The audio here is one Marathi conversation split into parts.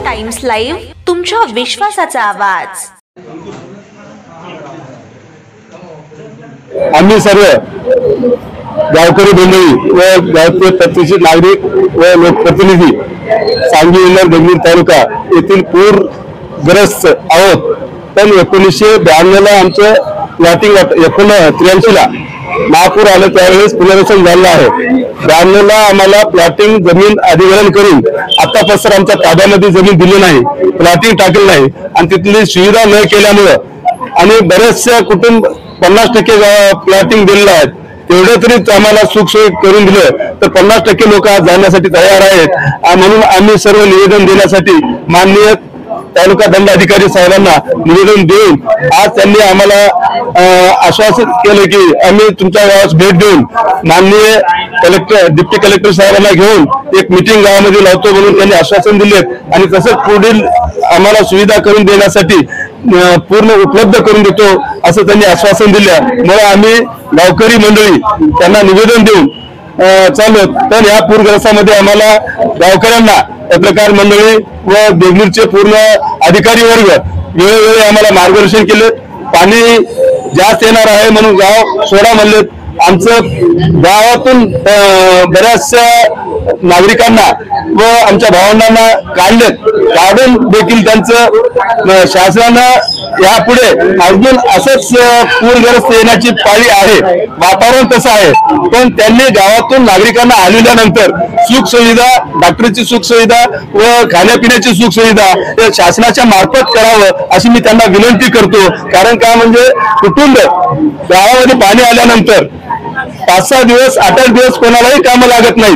टाइम्स लाईव्ह, तुमच्या विश्वासाचा आवाज। आम्ही सर्व गावकरी मंडळी व गावचे प्रतिष्ठित नागरिक व लोकप्रतिनिधी सांगली जिल्हा देवगड तालुका येथील पूरग्रस्त आहोत। पण 1992 ला आमचं प्लॉटिंग 83 ला महापूर आलं त्यावेळेस पुनर्वसन झालं आहे। 92 ला आम्हाला प्लॉटिंग जमीन अधिग्रहण करून आतापासून आमच्या ताब्यामध्ये जमीन दिली नाही, प्लॉटिंग टाकलं नाही आणि तिथली सुविधा न केल्यामुळे आणि बरेचसे कुटुंब 50% प्लॉटिंग दिलेलं आहे। तेवढे तरी आम्हाला सुखसोयी करून दिलं तर 50% लोक आज जाण्यासाठी तयार आहेत। म्हणून आम्ही सर्व निवेदन देण्यासाठी माननीय तालुका दंडाधिकारी साहेबांना निवेदन देऊन आज त्यांनी आम्हाला आश्वासित केले की आम्ही तुमच्या गावास भेट देऊन माननीय कलेक्टर डिप्टी कलेक्टर साहेबांना घेऊन एक मीटिंग गावामध्ये लावतो म्हणून त्यांनी आश्वासन दिले आणि तसंच पुढील आम्हाला सुविधा करून देण्यासाठी पूर्ण उपलब्ध करून देतो असं त्यांनी आश्वासन दिल्यामुळे आम्ही गावकरी मंडळी त्यांना निवेदन देऊन चालू। पण या पूरग्रस्तामध्ये आम्हाला गावकऱ्यांना पत्रकार मंडळी व देवगडचे पूर्ण अधिकारी वर्ग वेळोवेळी आम्हाला मार्गदर्शन केले। पाणी जास्त येणार आहे म्हणून गाव सोडा म्हणले। आमचं गावातून बऱ्याचशा नागरिकांना व आमच्या भावंडांना काढून देखील त्यांचं शासनानं यापुढे अजून असंच पूरग्रस्त येण्याची पाळी आहे, वातावरण तसं आहे। पण त्यांनी गावातून नागरिकांना आलेल्यानंतर सुख सुविधा, डॉक्टरची सुख सुविधा व खाण्यापिण्याची सुख सुविधा शासनाच्या मार्फत करावं अशी मी त्यांना विनंती करतो। कारण का म्हणजे कुटुंब गावामध्ये पाणी आल्यानंतर 5-6 दिवस 8 दिवस कोणालाही काम लागत नाही,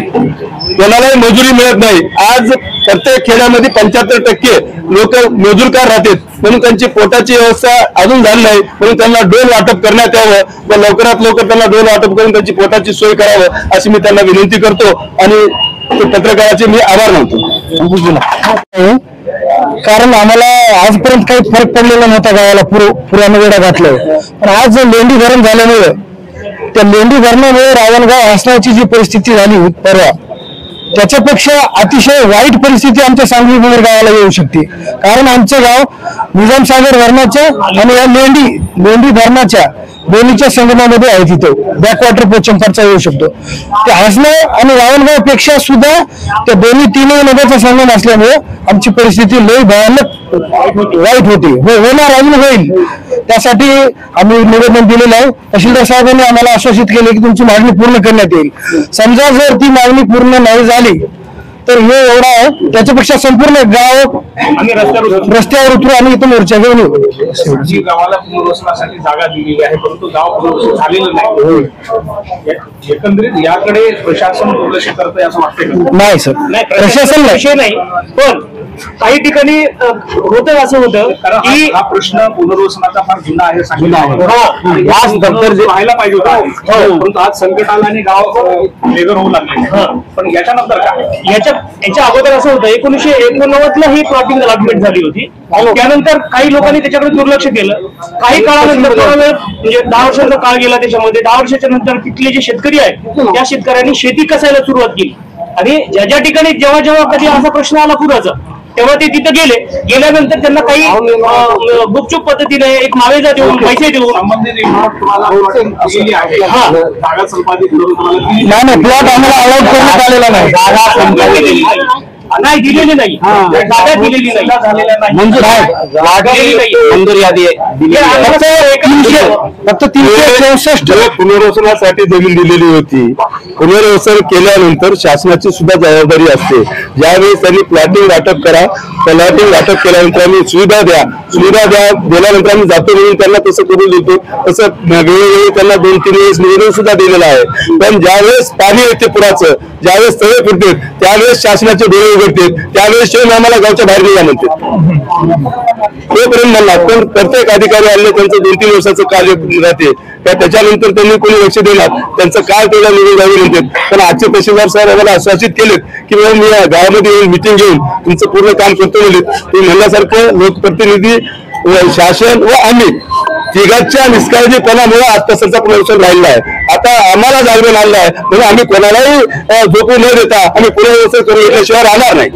कोणालाही मजुरी मिळत नाही। आज प्रत्येक खेड्यामध्ये 75% लोक मजूरकार राहतात म्हणून त्यांची पोटाची व्यवस्था अजून झाली नाही, म्हणून त्यांना डोल वाटप करण्यात यावं व लवकरात लवकर त्यांना डोल वाटप करून त्यांची पोटाची सोय करावं अशी मी त्यांना विनंती करतो आणि पत्रकाराचे मी आभार मानतो। कारण आम्हाला आजपर्यंत काही फरक पडलेला नव्हता गावाला पुरानं वेळा घातलं, पण आज लेंडी धरण झाल्यामुळे त्या लेंडी धरणामुळे रावणगाव हसण्याची जी परिस्थिती झाली परवा त्याच्यापेक्षा अतिशय वाईट परिस्थिती आमच्या सांगली गावाला येऊ शकते। कारण आमचं गाव निजामसागर धरणाच्या आणि या लेंडी धरणाच्या दोन्हीच्या संगमामध्ये आहे, तिथं बॅकवॉटर पोचंपाडचा येऊ शकतो। ते हसणं आणि रावणगाव पेक्षा सुद्धा त्या तीनही नद्याचा संगम असल्यामुळे आमची परिस्थिती लई भयानक वाईट होती, होणार अजून होईल। त्यासाठी आम्ही निवेदन दिलेलं आहे। तहसीलदार साहेबांनी आम्हाला आश्वासित केले की तुमची मागणी पूर्ण करण्यात येईल। समजा जर ती मागणी पूर्ण नाही झाली तर हे एवढा आहे, त्याच्यापेक्षा संपूर्ण गाव रस्त्यावर उतरू आणि इथं मोर्चा घेऊन येऊ। गावाला पुनर्वसनासाठी जागा दिलेली आहे परंतु गाव पुनर्वसन झालेलं नाही, एकंदरीत याकडे प्रशासन दुर्लक्ष करतंय असं वाटतंय? नाही सर, प्रशासन विषय नाही, पण काही ठिकाणी होतं असं होतं की हा प्रश्न पुनर्वसनाचा फार जुना आहे, व्हायला पाहिजे होता परंतु आज संकट आलं आणि गाव बेघर होऊ लागले। पण याच्यानंतर काय, याच्या अगोदर असं होतं 1989 ला ही प्लॉटिंग अलॉटमेंट झाली होती, त्यानंतर काही लोकांनी त्याच्याकडे दुर्लक्ष केलं। काही काळानंतर म्हणजे 10 वर्षाचा काळ गेला, त्याच्यामध्ये 10 वर्षाच्या नंतर तिथले जे शेतकरी आहेत त्या शेतकऱ्यांनी शेती कसायला सुरुवात केली आणि ज्या ठिकाणी जेव्हा कधी असा प्रश्न आला पुराचा तेव्हा ते तिथं गेल्यानंतर त्यांना काही गुपचूप पद्धतीने एक मावेजा देऊन पैसे देऊन नाही प्लॉट आम्हाला अलाउड करण्यात आलेला नाही, नाही दिलेली नाही, जागा दिलेली नाही, मंजूर यादी फक्त 364 पुनर्वसनासाठी जमीन दिलेली होती। पुनर्वसन केल्यानंतर शासनाची सुद्धा जबाबदारी असते। ज्यावेळेस त्यांनी प्लॉटिंग वाटप करा, प्लॉटिंग वाटप केल्यानंतर आम्ही सुविधा दिल्यानंतर आम्ही जातो म्हणून त्यांना तसं करून देतो। तसं वेळोवेळी त्यांना 2-3 वेळेस निवेदन सुद्धा दिलेलं आहे। पण ज्यावेळेस पाणी येते पुराचं, ज्यावेळेस तळे फुटते त्यावेळेस शासनाचे डोळे उघडते, त्यावेळेस शेवट आम्हाला गावच्या बाहेर निघा म्हणते तोपर्यंत म्हणला। पण प्रत्येक अधिकारी आले त्यांचं 2-3 वर्षाचं कार्य राहते, त्याच्यानंतर त्यांनी कोणी लक्ष देणार, त्यांचं काय तेवढा निघून जावे म्हणतात। पण आजचे तहसीलदार साहेब आम्हाला आश्वासित केलेत की बाबा मी गावामध्ये येऊन मिटिंग घेऊन तुमचं पूर्ण काम करतो म्हणले। ते म्हणण्यासारखं लोकप्रतिनिधी, शासन व आम्ही तिघांच्या निष्काळजीपणामुळे आजपासूनचा पुनर्वसन राहिला आहे। आता आम्हाला जागरण आलेलं आहे म्हणून आम्ही कोणालाही झोपू न देता आम्ही पुनर्वसन करून घेतल्याशिवाय राहणार नाही।